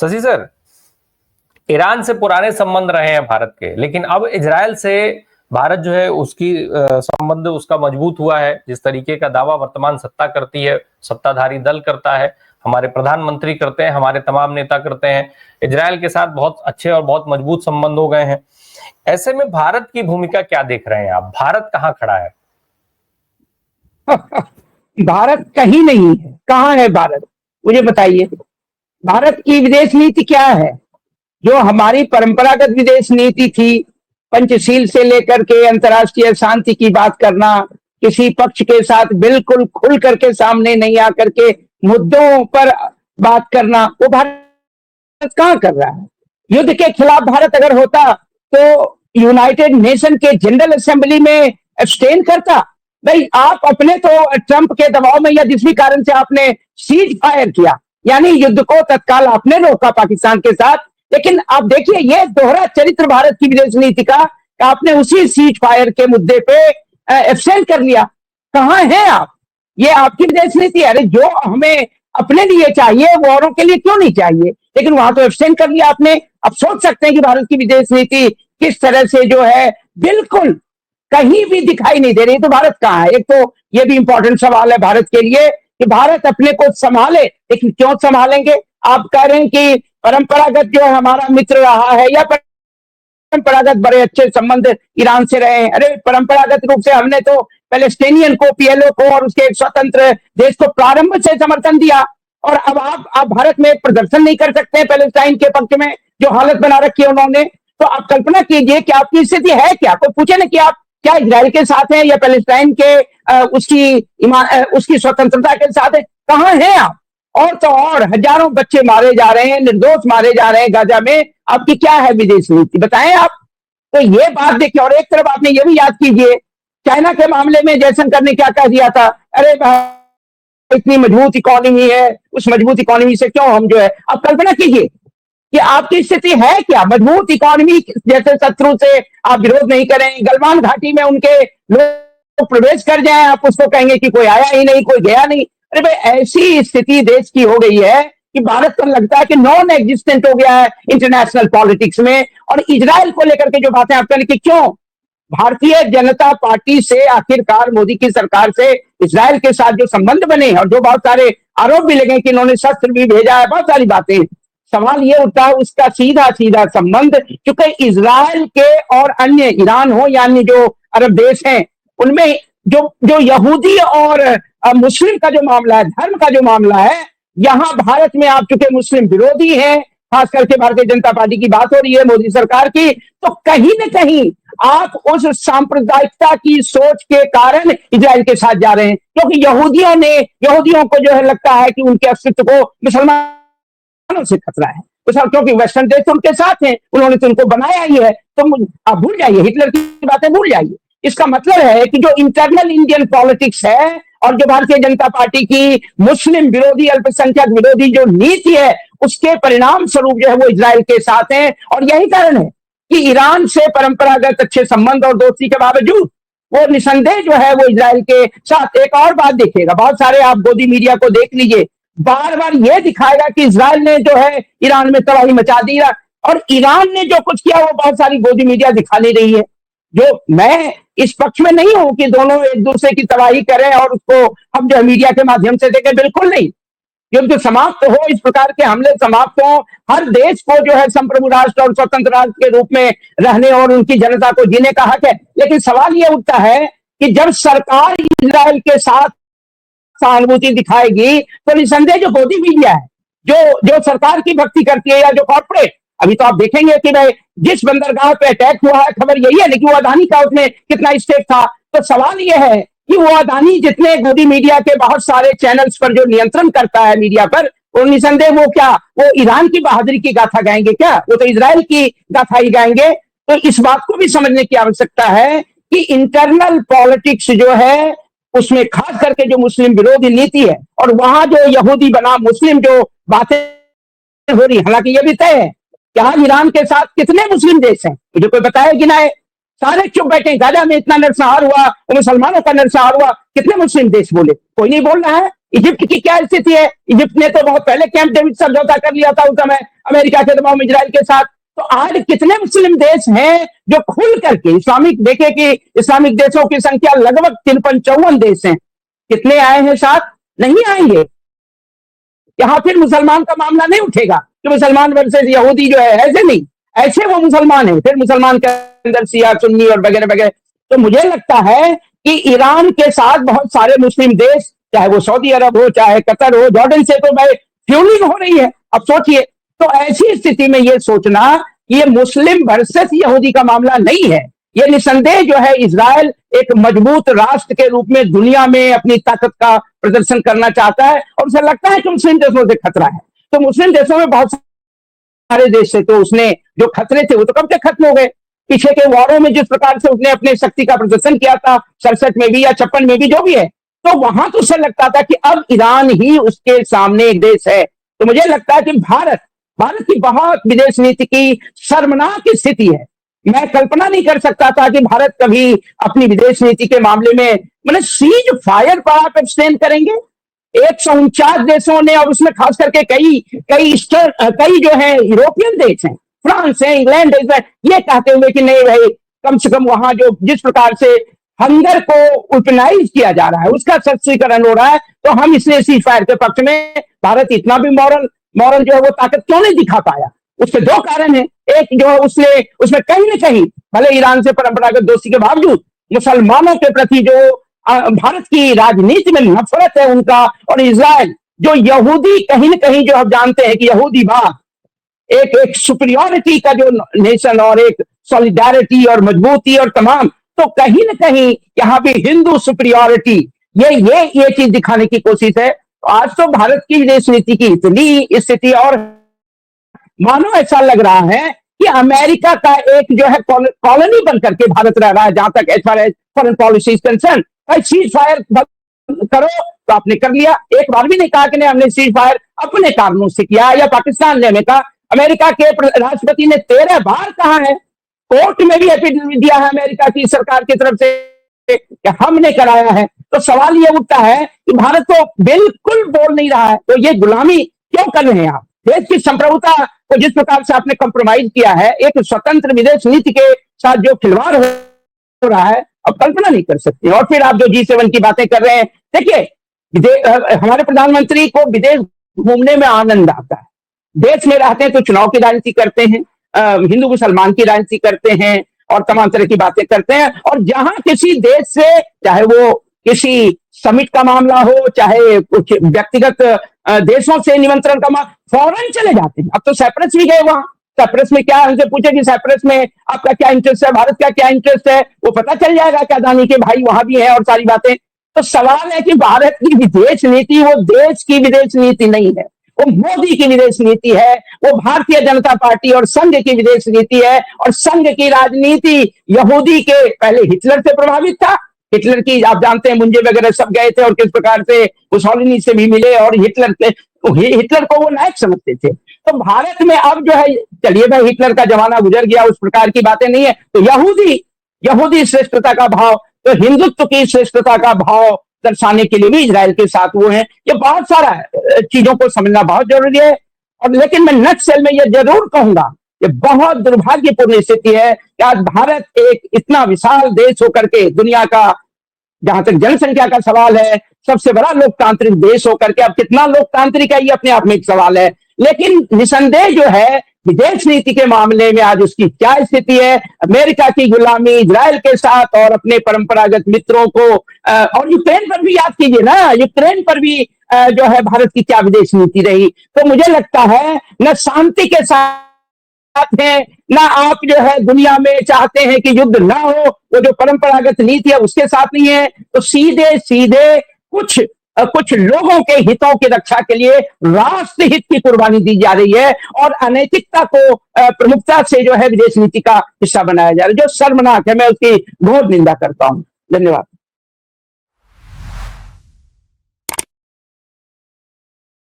Shashi sir, Iran से पुराने संबंध रहे हैं भारत के, लेकिन अब इजरायल से भारत जो है उसकी संबंध उसका मजबूत हुआ है। जिस तरीके का दावा वर्तमान सत्ता करती है, सत्ताधारी दल करता है, हमारे प्रधानमंत्री करते हैं, हमारे तमाम नेता करते हैं, इजरायल के साथ बहुत अच्छे और बहुत मजबूत संबंध हो गए हैं। ऐसे में भारत की भूमिका क्या देख रहे हैं आप? भारत कहाँ खड़ा है? भारत कहीं नहीं है। कहाँ है भारत, मुझे बताइए। भारत की विदेश नीति क्या है? जो हमारी परंपरागत विदेश नीति थी, पंचशील से लेकर के अंतर्राष्ट्रीय शांति की बात करना, किसी पक्ष के साथ बिल्कुल खुल करके सामने नहीं आकर के मुद्दों पर बात करना, वो भारत कहाँ कर रहा है? युद्ध के खिलाफ भारत अगर होता तो यूनाइटेड नेशन के जनरल असेंबली में एब्सटेन करता। भाई, आप अपने तो ट्रंप के दबाव में या जिस भी कारण से आपने सीज फायर किया, यानी युद्ध को तत्काल आपने रोका पाकिस्तान के साथ। लेकिन आप देखिए, ये दोहरा चरित्र भारत की विदेश नीति का, आपने उसी सीज फायर के मुद्दे पे एब्सटेन कर लिया। कहां हैं आप? ये आपकी विदेश नीति है। अरे, जो हमें अपने लिए चाहिए वो औरों के लिए क्यों नहीं चाहिए? लेकिन वहां तो एब्सटेन कर लिया आपने। अब सोच सकते हैं कि भारत की विदेश नीति किस तरह से जो है बिल्कुल कहीं भी दिखाई नहीं दे रही। तो भारत कहाँ है? एक तो ये भी इंपॉर्टेंट सवाल है भारत के लिए कि भारत अपने को संभाले, लेकिन क्यों संभालेंगे? आप कह रहे हैं कि परंपरागत जो हमारा मित्र रहा है, या परंपरागत बड़े अच्छे संबंध ईरान से रहे हैं। अरे, परंपरागत रूप से हमने तो पैलेस्टीनियन को, पीएलओ को और उसके एक स्वतंत्र देश को प्रारंभ से समर्थन दिया। और अब आप भारत में प्रदर्शन नहीं कर सकते हैं पैलेस्टाइन के पक्ष में, जो हालत बना रखी है उन्होंने। तो आप कल्पना कीजिए कि आपकी स्थिति है क्या। कोई पूछे ना कि आप क्या इजराइल के साथ हैं या पैलेस्टाइन के उसकी स्वतंत्रता के साथ है? कहां हैं आप? और तो और हजारों बच्चे मारे जा रहे हैं, निर्दोष मारे जा रहे हैं गाजा में। आपकी क्या है विदेश नीति, बताएं आप। तो ये बात देखिए। और एक तरफ आपने ये भी याद कीजिए, चाइना के मामले में जयशंकर ने क्या कह दिया था? अरे, इतनी मजबूत इकोनॉमी है, उस मजबूत इकोनॉमी से क्यों हम जो है। आप कल्पना कीजिए कि आपकी स्थिति है क्या? मजबूत इकोनॉमी जैसे शत्रु से आप विरोध नहीं करें, गलवान घाटी में उनके लोग प्रवेश कर जाएं, आप उसको कहेंगे कि कोई आया ही नहीं, कोई गया नहीं। अरे भाई, ऐसी स्थिति देश की हो गई है कि भारत को लगता है कि नॉन एग्जिस्टेंट हो गया है इंटरनेशनल पॉलिटिक्स में। और इजराइल को लेकर के जो बातें आप करें कि क्यों भारतीय जनता पार्टी से, आखिरकार मोदी की सरकार से इजराइल के साथ जो संबंध बने और जो बहुत सारे आरोप भी लगे कि इन्होंने शस्त्र भी भेजा है, बहुत सारी बातें, सवाल ये उठता है उसका सीधा सीधा संबंध, क्योंकि इजराइल के और अन्य ईरान हो या अन्य जो अरब देश हैं, उनमें जो यहूदी और मुस्लिम का जो मामला है, धर्म का जो मामला है, यहां भारत में आप चुके मुस्लिम विरोधी हैं, खास करके भारतीय जनता पार्टी की बात हो रही है, मोदी सरकार की। तो कहीं न कहीं आप उस सांप्रदायिकता की सोच के कारण इजराइल के साथ जा रहे हैं, क्योंकि यहूदियों को जो है लगता है कि उनके अस्तित्व को मुसलमानों से खतरा है, क्योंकि वेस्टर्न देश तो उनके साथ हैं, उन्होंने तो उनको बनाया ही है। तो आप भूल जाइए, हिटलर की बातें भूल जाइए। इसका मतलब है कि जो इंटरनल इंडियन पॉलिटिक्स है और जो भारतीय जनता पार्टी की मुस्लिम विरोधी, अल्पसंख्यक विरोधी जो नीति है, उसके परिणाम स्वरूप जो है वो इजराइल के साथ है। और यही कारण है कि ईरान से परंपरागत अच्छे संबंध और दोस्ती के बावजूद वो निसंदेह जो है वो इजराइल के साथ। एक और बात देखिएगा, बहुत सारे आप गोदी मीडिया को देख लीजिए, बार बार ये दिखाएगा कि इजराइल ने जो है ईरान में तबाही मचा दी, और ईरान ने जो कुछ किया वो बहुत सारी गोदी मीडिया दिखा नहीं रही है। जो मैं इस पक्ष में नहीं हूं कि दोनों एक दूसरे की तबाही करें और उसको हम जो मीडिया के माध्यम से देखें, बिल्कुल नहीं। युद्ध समाप्त हो, इस प्रकार के हमले समाप्त हो, हर देश को जो है संप्रभु राष्ट्र और स्वतंत्र राष्ट्र के रूप में रहने और उनकी जनता को जीने का हक है। लेकिन सवाल यह उठता है कि जब सरकार इजराइल के साथ सहानुभूति दिखाएगी तो निसंदेह जो गोदी मीडिया है, जो सरकार की भक्ति करती है, या जो कॉर्पोरेट, अभी तो आप देखेंगे कि भाई जिस बंदरगाह पे अटैक हुआ है, खबर यही है, लेकिन वो अदानी का उसमें कितना स्टेक था। तो सवाल यह है कि वो अदानी जितने गोदी मीडिया के बहुत सारे चैनल्स पर जो नियंत्रण करता है मीडिया पर, वो निसंदेह वो ईरान की बहादुरी की गाथा गाएंगे क्या? वो तो इजराइल की गाथा ही गाएंगे। तो इस बात को भी समझने की आवश्यकता है कि इंटरनल पॉलिटिक्स जो है उसमें खास करके जो मुस्लिम विरोधी नीति है, और वहां जो यहूदी बना मुस्लिम जो बातें हो रही, हालांकि ये भी तय है कि आज ईरान के साथ कितने मुस्लिम देश हैं, मुझे कोई बताया गिनाए? सारे चुप बैठे। गाजा में इतना नरसंहार हुआ, मुसलमानों का नरसंहार हुआ, कितने मुस्लिम देश बोले? कोई नहीं बोल रहा है। इजिप्ट की क्या स्थिति है? इजिप्ट ने तो बहुत पहले कैंप डेविड समझौता कर लिया था उस समय अमेरिका के दबाव में इजराइल के साथ। तो आज कितने मुस्लिम देश हैं जो खुल करके इस्लामिक, देखे कि इस्लामिक देशों की संख्या लगभग 53-54 देश हैं, कितने आए हैं साथ? नहीं आएंगे। यहां फिर मुसलमान का मामला नहीं उठेगा कि मुसलमान वर्सेस यहूदी जो है, ऐसे नहीं, ऐसे वो मुसलमान है, फिर मुसलमान के अंदर शिया सुन्नी और वगैरह वगैरह। तो मुझे लगता है कि ईरान के साथ बहुत सारे मुस्लिम देश, चाहे वो सऊदी अरब हो, चाहे कतर हो, जॉर्डन से तो भाई फ्यूलिंग हो रही है। अब सोचिए, तो ऐसी स्थिति में ये सोचना कि ये मुस्लिम वर्सेस यहूदी का मामला नहीं है, ये निसंदेह जो है इजराइल एक मजबूत राष्ट्र के रूप में दुनिया में अपनी ताकत का प्रदर्शन करना चाहता है और उसे लगता है कि मुस्लिम देशों से खतरा है। तो मुस्लिम देशों में बहुत सारे देश से तो उसने जो खतरे थे वो तो कब तक खत्म हो गए। पीछे के वॉरों में जिस प्रकार से उसने अपनी शक्ति का प्रदर्शन किया था, 67 में भी या 56 में भी, जो भी है, तो वहां तो उसे लगता था कि अब ईरान ही उसके सामने एक देश है। तो मुझे लगता है कि भारत की बहुत विदेश नीति की शर्मनाक स्थिति है। मैं कल्पना नहीं कर सकता था कि भारत कभी अपनी विदेश नीति के मामले में मतलब सीज फायर पर आप एब्सटेन करेंगे। 149 देशों ने, और उसमें खास करके कई जो है यूरोपियन देश हैं, फ्रांस है, इंग्लैंड है, ये कहते हुए कि नहीं भाई, कम से कम वहां जो जिस प्रकार से हंगर को यूटिलाइज किया जा रहा है उसका सशक्तिकरण हो रहा है, तो हम इसलिए सीज फायर के पक्ष में। भारत इतना भी मॉरल जो है वो ताकत क्यों नहीं दिखा पाया? उसके दो कारण हैं। एक जो है उसमें कहीं ना कहीं, भले ईरान से परंपरागत दोस्ती के बावजूद, मुसलमानों के प्रति जो भारत की राजनीति में नफरत है उनका, और इजराइल जो यहूदी, कहीं ना कहीं जो हम जानते हैं कि यहूदीवाद एक सुपीरियरिटी का जो नेशन और एक सॉलिडारिटी और मजबूती और तमाम, तो कहीं ना कहीं यहाँ भी हिंदू सुपीरियरिटी, ये चीज दिखाने की कोशिश है। तो आज तो भारत की विदेश नीति की इतनी स्थिति, और मानो ऐसा लग रहा है कि अमेरिका का एक जो है कॉलोनी बन करके भारत रह रहा है, जहां तक as far as foreign policy is concerned. Ceasefire करो तो आपने कर लिया, एक बार भी नहीं कहा कि नहीं हमने सीज फायर अपने कारणों से किया, या पाकिस्तान ने कहा। अमेरिका के राष्ट्रपति ने 13 बार कहा है, कोर्ट में भी एफिडेविट दिया है अमेरिका की सरकार की तरफ से कि हमने कराया है। तो सवाल ये उठता है कि भारत तो बिल्कुल बोल नहीं रहा है, तो ये गुलामी क्यों कर रहे हैं आप? देश की संप्रभुता को जिस प्रकार से आपने कंप्रोमाइज किया है, एक स्वतंत्र विदेश नीति के साथ जो खिलवाड़ हो रहा है, अब कल्पना नहीं कर सकते। और फिर आप जो G7 की बातें कर रहे हैं, देखिए हमारे प्रधानमंत्री को विदेश घूमने में आनंद आता है। देश में रहते हैं तो चुनाव की राजनीति करते हैं, हिंदू मुसलमान की राजनीति करते हैं और तमाम तरह की बातें करते हैं। और जहां किसी देश से, चाहे वो किसी समिट का मामला हो, चाहे कुछ व्यक्तिगत देशों से निमंत्रण का मामला, फौरन चले जाते हैं। अब तो साइप्रस भी गए, वहां साइप्रस में क्या, उनसे पूछे कि साइप्रस में आपका क्या इंटरेस्ट है, भारत का क्या इंटरेस्ट है, वो पता चल जाएगा कि अदानी के भाई वहां भी है और सारी बातें। तो सवाल है कि भारत की विदेश नीति वो देश की विदेश नीति नहीं है, वो मोदी की विदेश नीति है, वो भारतीय जनता पार्टी और संघ की विदेश नीति है। और संघ की राजनीति यहूदी के, पहले हिटलर से प्रभावित था, हिटलर की आप जानते हैं मुंजे वगैरह सब गए थे और किस प्रकार से मुसोलिनी से भी मिले और हिटलर को वो नायक समझते थे। तो भारत में अब जो है, चलिए भाई हिटलर का जमाना गुजर गया, उस प्रकार की बातें नहीं है। तो यहूदी श्रेष्ठता का भाव, तो हिंदुत्व की श्रेष्ठता का भाव दर्शाने के लिए भी इजराइल के साथ वो हैं। ये बहुत सारा चीजों को समझना बहुत जरूरी है। और लेकिन मैं नटशेल में ये जरूर कहूंगा, ये बहुत दुर्भाग्यपूर्ण स्थिति है कि आज भारत एक इतना विशाल देश होकर के, दुनिया का जहां तक जनसंख्या का सवाल है सबसे बड़ा लोकतांत्रिक देश होकर के, अब कितना लोकतांत्रिक है ये अपने आप में एक सवाल है, लेकिन निसंदेह जो है विदेश नीति के मामले में आज उसकी क्या स्थिति है, अमेरिका की गुलामी इजराइल के साथ और अपने परंपरागत मित्रों को, और यूक्रेन पर भी याद कीजिए ना, यूक्रेन पर भी जो है भारत की क्या विदेश नीति रही। तो मुझे लगता है न शांति के साथ है, ना आप जो है दुनिया में चाहते हैं कि युद्ध ना हो, वो जो परंपरागत नीति है उसके साथ नहीं है। तो सीधे सीधे कुछ लोगों के हितों की रक्षा के लिए राष्ट्र हित की कुर्बानी दी जा रही है और अनैतिकता को प्रमुखता से जो है विदेश नीति का हिस्सा बनाया जा रहा है, जो शर्मनाक है। मैं उसकी बहुत निंदा करता हूं। धन्यवाद।